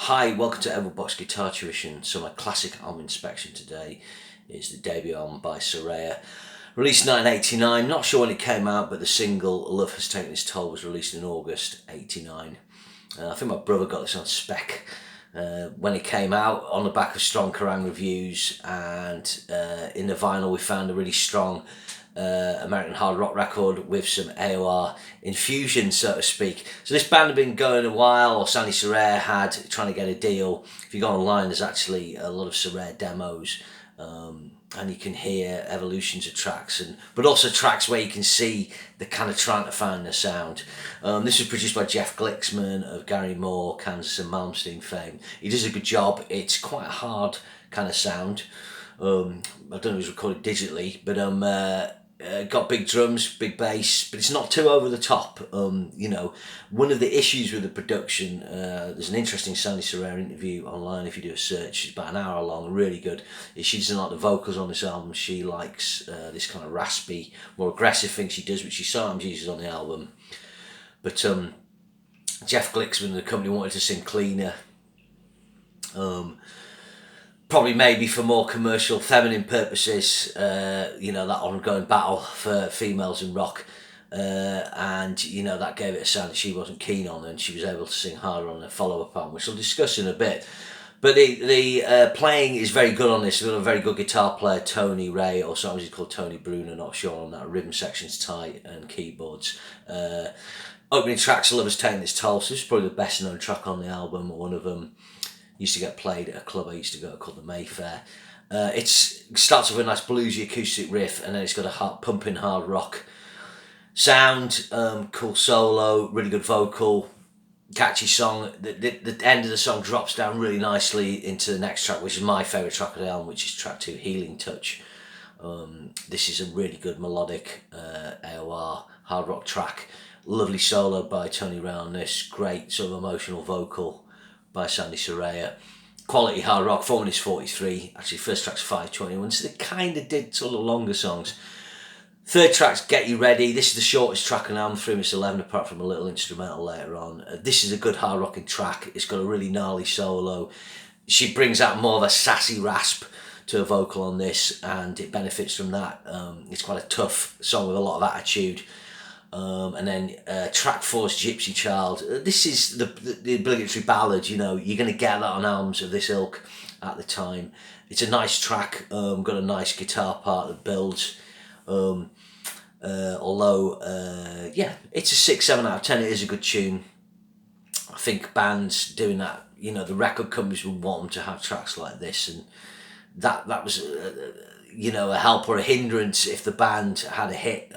Hi, welcome to Everbox Guitar Tuition. So my classic album inspection today is the debut album by Saraya. Released in 1989, not sure when it came out, but the single Love Has Taken Its Toll was released in August 89. I think my brother got this on spec when it came out on the back of strong Kerrang reviews, and in the vinyl we found a really strong American hard rock record with some AOR infusion, so to speak. So this band had been going a while, or Sandy Saraya had, trying to get a deal. If you go online, there's actually a lot of Saraya demos, and you can hear evolutions of tracks, but also tracks where you can see the kind of trying to find the sound. This was produced by Jeff Glicksman of Gary Moore, Kansas and Malmsteen fame. He does a good job. It's quite a hard kind of sound. I don't know if it was recorded digitally, but got big drums, big bass, but it's not too over the top. One of the issues with the production, there's an interesting Sandy Saraya interview online if you do a search. It's about an hour long, really good. She doesn't like the vocals on this album. She likes this kind of raspy, more aggressive thing she does, which she sometimes uses on the album. But Jeff Glicksman and the company wanted to sing cleaner. Probably maybe for more commercial, feminine purposes, that ongoing battle for females in rock. And that gave it a sound that she wasn't keen on, and she was able to sing harder on the follow-up album, which we'll discuss in a bit. But the playing is very good on this. We've got a very good guitar player, Tony Ray, or sometimes he's called Tony Bruno, not sure on that. Rhythm section's tight, and keyboards. Opening tracks, Love Has Taken Its Toll. So this is probably the best known track on the album, one of them. Used to get played at a club I used to go to called the Mayfair. It starts with a nice bluesy acoustic riff, and then it's got a pumping hard rock sound, cool solo, really good vocal, catchy song. The end of the song drops down really nicely into the next track, which is my favourite track of the album, which is track 2, Healing Touch. This is a really good melodic AOR hard rock track. Lovely solo by Tony Ray on this, great sort of emotional vocal by Sandy Saraya. Quality hard rock, 4 minutes 43. Actually, first track's 5:21, so they kind of did sort of longer songs. Third track's Get You Ready. This is the shortest track on the album, 3 minutes 11, apart from a little instrumental later on. This is a good hard rocking track. It's got a really gnarly solo. She brings out more of a sassy rasp to her vocal on this, and it benefits from that. It's quite a tough song with a lot of attitude. And then track 4 is Gypsy Child. This is the obligatory ballad, you're going to get that on albums of this ilk at the time. It's a nice track, got a nice guitar part that builds. It's a 6-7 out of 10. It is a good tune. I think bands doing that, the record companies would want them to have tracks like this, and that was a help or a hindrance if the band had a hit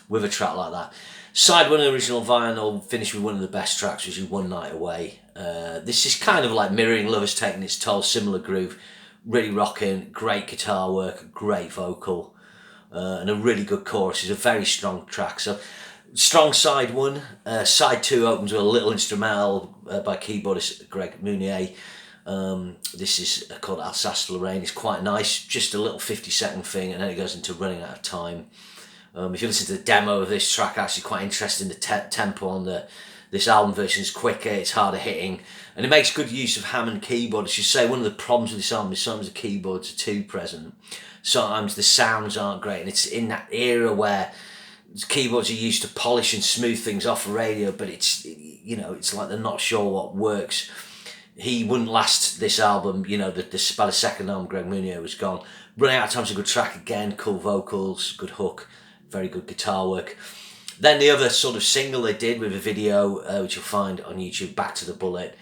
with a track like that. Side 1 of the original vinyl finished with one of the best tracks, which is One Night Away. This is kind of like mirroring Love Has Taken Its Toll, similar groove, really rocking, great guitar work, great vocal, and a really good chorus. It's a very strong track. So strong side 1. Side 2 opens with a little instrumental by keyboardist Greg Mounier. This is called Alsace-Lorraine. It's quite nice, just a little 50-second thing, and then it goes into Running Out of Time. If you listen to the demo of this track, actually quite interesting. The tempo on this album version is quicker, it's harder hitting, and it makes good use of Hammond keyboard. As you say, one of the problems with this album is sometimes the keyboards are too present. Sometimes the sounds aren't great, and it's in that era where keyboards are used to polish and smooth things off the radio, but it's like they're not sure what works. He wouldn't last this album, by the second album, Greg Mounier was gone. Running Out of Time's a good track again, cool vocals, good hook, very good guitar work. Then the other sort of single they did with a video, which you'll find on YouTube, Back to the Bullet.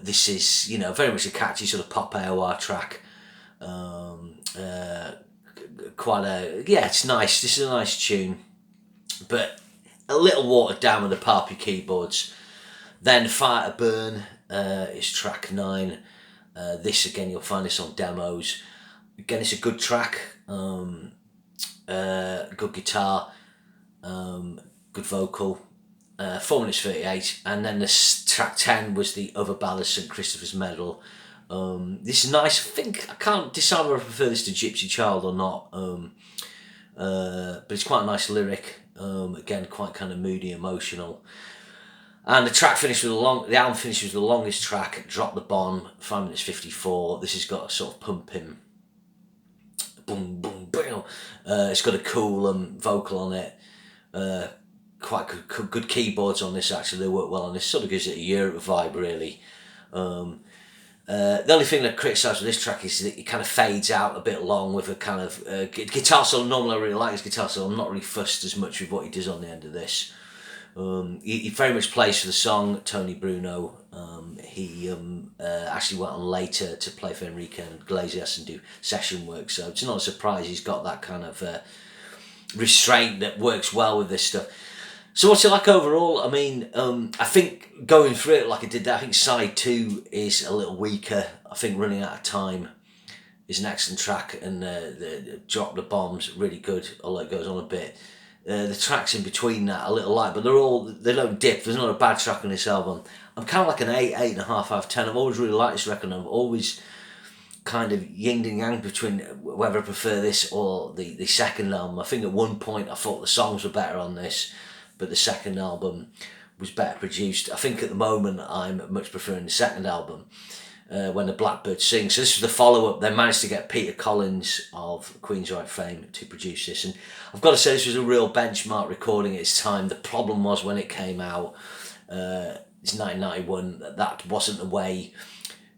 This is, very much a catchy sort of pop AOR track. It's nice. This is a nice tune, but a little watered down with the poppy keyboards. Then Fire to Burn is track 9. This again, you'll find this on demos. Again, it's a good track. Good guitar, good vocal. 4 minutes 38, and then track 10 was the other ballad, St. Christopher's Medal. This is nice. I can't decide whether I prefer this to Gypsy Child or not. But it's quite a nice lyric. Again, quite kind of moody, emotional. And the album finishes with the longest track, Drop the Bomb, 5 minutes 54. This has got a sort of pumping, boom, boom, boom. It's got a cool vocal on it. Quite good keyboards on this, actually. They work well on this. Sort of gives it a Europe vibe, really. The only thing that I criticise with this track is that it kind of fades out a bit long with a kind of guitar solo. Normally I really like his guitar solo. I'm not really fussed as much with what he does on the end of this. He very much plays for the song, Tony Bruno. He actually went on later to play for Enrique Iglesias and do session work, so it's not a surprise he's got that kind of restraint that works well with this stuff. So what's it like overall? I mean, I think going through it like I did there, I think side 2 is a little weaker. I think Running Out of Time is an excellent track, and the Drop the Bomb's really good, although it goes on a bit. The tracks in between that are a little light, but they don't dip. There's not a bad track on this album. I'm kind of like an 8.5 out of 10. I've always really liked this record. I've always kind of yin and yang between whether I prefer this or the second album. I think at one point I thought the songs were better on this, but the second album was better produced. I think at the moment I'm much preferring the second album, When the Blackbird Sings. So this was the follow-up. They managed to get Peter Collins of Queensryche fame to produce this. And I've got to say, this was a real benchmark recording at its time. The problem was when it came out, it's 1991, that wasn't the way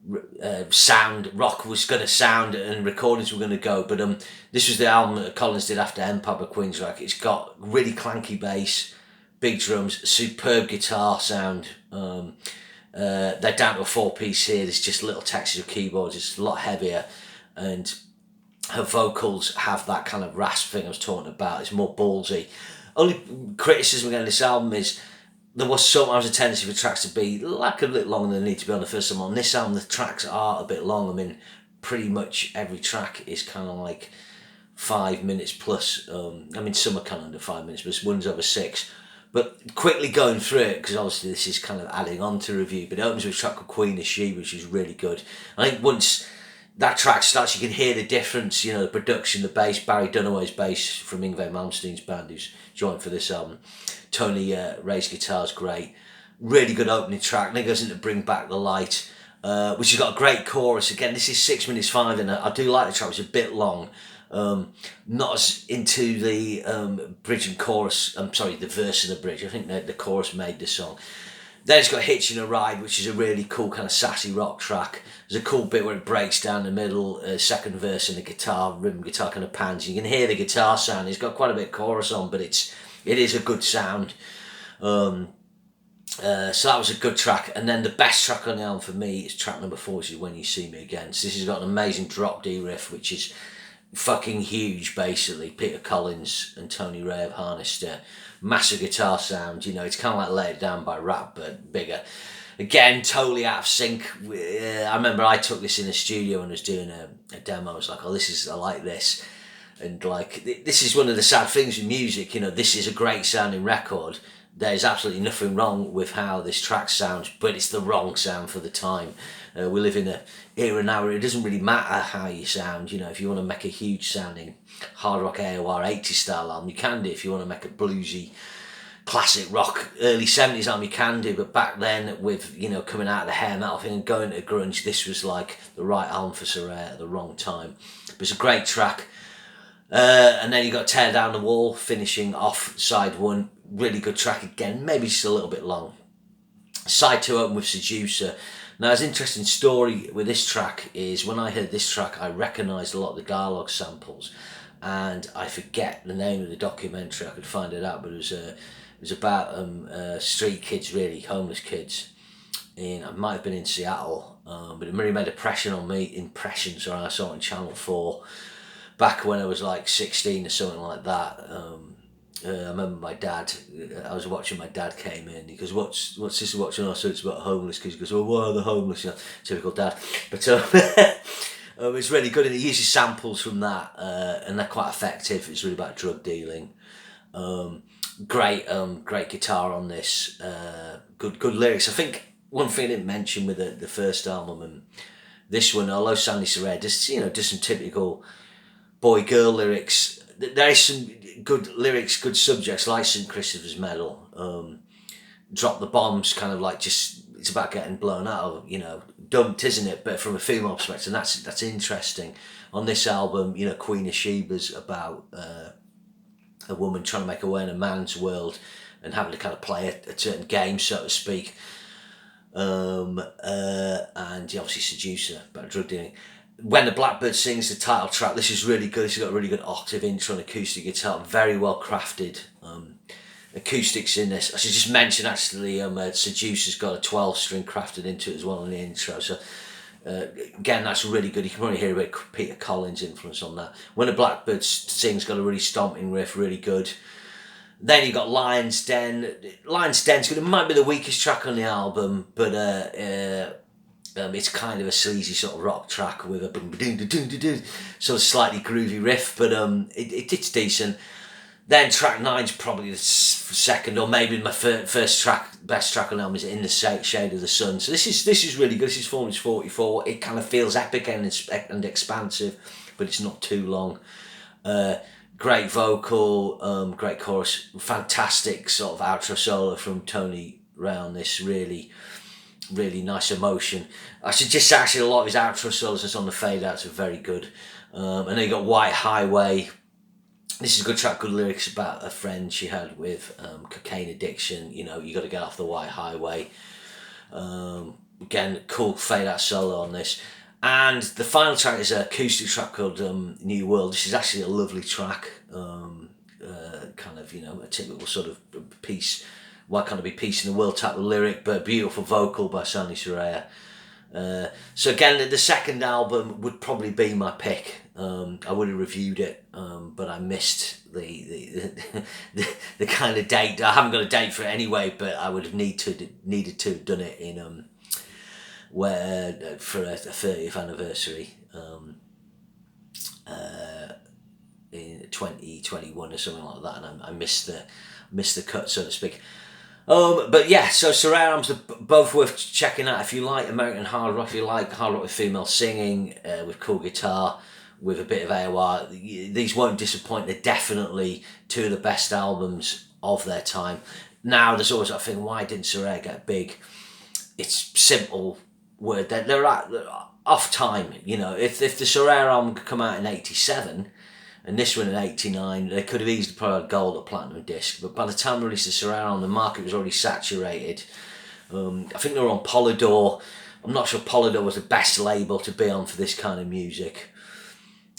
rock was going to sound and recordings were going to go. But this was the album that Collins did after Empire by Queensryche. It's got really clanky bass, big drums, superb guitar sound. They're down to a 4-piece here. There's just little textures of keyboards. It's a lot heavier, and her vocals have that kind of rasp thing I was talking about. It's more ballsy. Only criticism against this album is there was sometimes a tendency for tracks to be like a little longer than they need to be on the first album. On this album, the tracks are a bit long. I mean, pretty much every track is kind of like 5 minutes plus. I mean, some are kind of under 5 minutes, but this one's over 6. But quickly going through it, because obviously this is kind of adding on to review, but it opens with a track called Queen is She, which is really good. I think once that track starts, you can hear the difference, you know, the production, the bass, Barry Dunaway's bass from Yngwie Malmsteen's band, who's joined for this album. Tony Ray's guitar's great. Really good opening track. Then it goes into Bring Back the Light, which has got a great chorus. Again, this is 6 minutes 5, and I do like the track. It's a bit long. Not as into the bridge and chorus. I'm sorry, the verse and the bridge. I think the chorus made the song. Then it's got Hitching a Ride, which is a really cool kind of sassy rock track. There's a cool bit where it breaks down the middle, second verse, and the rhythm guitar kind of pans. You can hear the guitar sound. It's got quite a bit of chorus on, but it is a good sound. So that was a good track. And then the best track on the album for me is track number 4, which is When You See Me Again. So this has got an amazing drop D riff, which is fucking huge. Basically, Peter Collins and Tony Ray have harnessed a massive guitar sound. You know, it's kind of like Let It Down by Rap, but bigger. Again, totally out of sync. I remember I took this in the studio and was doing a demo. I was like, I like this. And like, this is one of the sad things with music, you know, this is a great sounding record. There's absolutely nothing wrong with how this track sounds, but it's the wrong sound for the time. We live in an era now where it doesn't really matter how you sound. You know, if you want to make a huge sounding hard rock AOR 80s style album, you can do. If you want to make a bluesy classic rock early 70s album, you can do. But back then, with, you know, coming out of the hair metal thing and going to grunge, this was like the right album for Saraya at the wrong time. But it's a great track. And then you got Tear Down the Wall, finishing off side 1. Really good track again, maybe just a little bit long. Side 2 open with Seducer. Now, there's an interesting story with this track is when I heard this track, I recognised a lot of the dialogue samples, and I forget the name of the documentary. I could find it out, but it was about street kids, really homeless kids. It might have been in Seattle, but it really made impression on me. I saw it on Channel 4 back when I was like 16 or something like that. I remember my dad, I was watching, my dad came in, he goes, what's this watching? Oh, so it's about homeless kids. He goes, oh, why are the homeless? You know, typical dad. But it's really good, and it uses samples from that, and they're quite effective. It's really about drug dealing. Great guitar on this, good lyrics. I think one thing I didn't mention with the first album and this one, although Sandy Saraya does some typical boy-girl lyrics, there is some good lyrics, good subjects, like St. Christopher's Medal. drop the bombs, kind of like just, it's about getting blown out of, dumped, isn't it? But from a female perspective, that's interesting. On this album, Queen of Sheba's about a woman trying to make her way in a man's world and having to kind of play a certain game, so to speak. And he obviously seduced her about drug dealing. When the Blackbird Sings, the title track, this is really good. This has got a really good octave intro and acoustic guitar, very well crafted. Acoustics in this. I should just mention actually, Seducer's got a 12-string crafted into it as well in the intro. So again, that's really good. You can probably hear a bit of Peter Collins' influence on that. When the Blackbird Sings, got a really stomping riff, really good. Then you got Lion's Den. Lion's Den's good. It might be the weakest track on the album, but it's kind of a sleazy sort of rock track with a sort of slightly groovy riff, but it's decent. Then track 9's probably the second, or maybe my first track, best track on the album is In the Shade of the Sun. So this is really good. This is 4 minutes 44. It kind of feels epic and expansive, but it's not too long. Great vocal, great chorus, fantastic sort of outro solo from Tony Ray on this, really nice emotion. I should just say actually a lot of his outro solos that's on the fade outs are very good. And then you got White Highway. This is a good track, good lyrics about a friend she had with cocaine addiction. You got to get off the white highway. Again, cool fade out solo on this. And the final track is an acoustic track called New World. This is actually a lovely track, kind of, a typical sort of peace, why can't it be peace in the world type of lyric, but a beautiful vocal by Sunny Saraya. So again, the second album would probably be my pick. I would have reviewed it, but I missed the kind of date. I haven't got a date for it anyway, but I would have needed to have done it in for a 30th anniversary in 2021 or something like that, and I missed the cut, so to speak. But yeah, so Saraya albums are both worth checking out if you like American hard rock, if you like hard rock with female singing, with cool guitar, with a bit of AOR. These won't disappoint. They're definitely two of the best albums of their time. Now, there's always that thing, why didn't Saraya get big? It's simple word. They're off time. If the Saraya album could come out in 87, and this one in 89, they could have easily probably had gold or platinum disc. But by the time they released the Saraya album, the market was already saturated. I think they were on Polydor. I'm not sure Polydor was the best label to be on for this kind of music.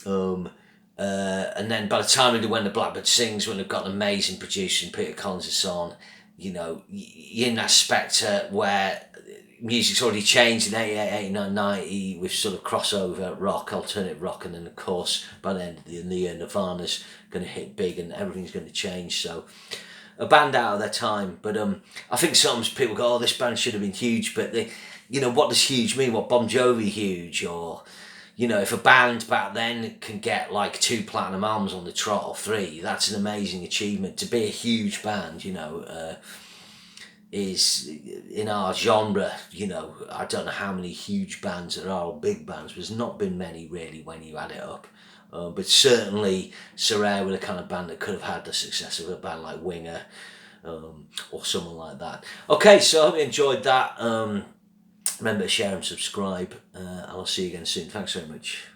And then by the time they do When the Blackbird Sings, when they've got an amazing producer and Peter Collins and so on, you're in that spectre where music's already changed in 88, 89, 90 with sort of crossover rock, alternative rock, and then of course by the end of the year Nirvana's going to hit big and everything's going to change. So a band out of their time, but I think sometimes people go, oh, this band should have been huge, but what does huge mean? What, Bon Jovi huge? Or if a band back then can get like 2 platinum albums on the trot or 3, that's an amazing achievement. To be a huge band, is in our genre, I don't know how many huge bands there are, or big bands, but there's not been many really when you add it up. But certainly Saraya were the kind of band that could have had the success of a band like Winger, or someone like that. Okay, so I hope you enjoyed that. Remember to share and subscribe, and I'll see you again soon. Thanks very much.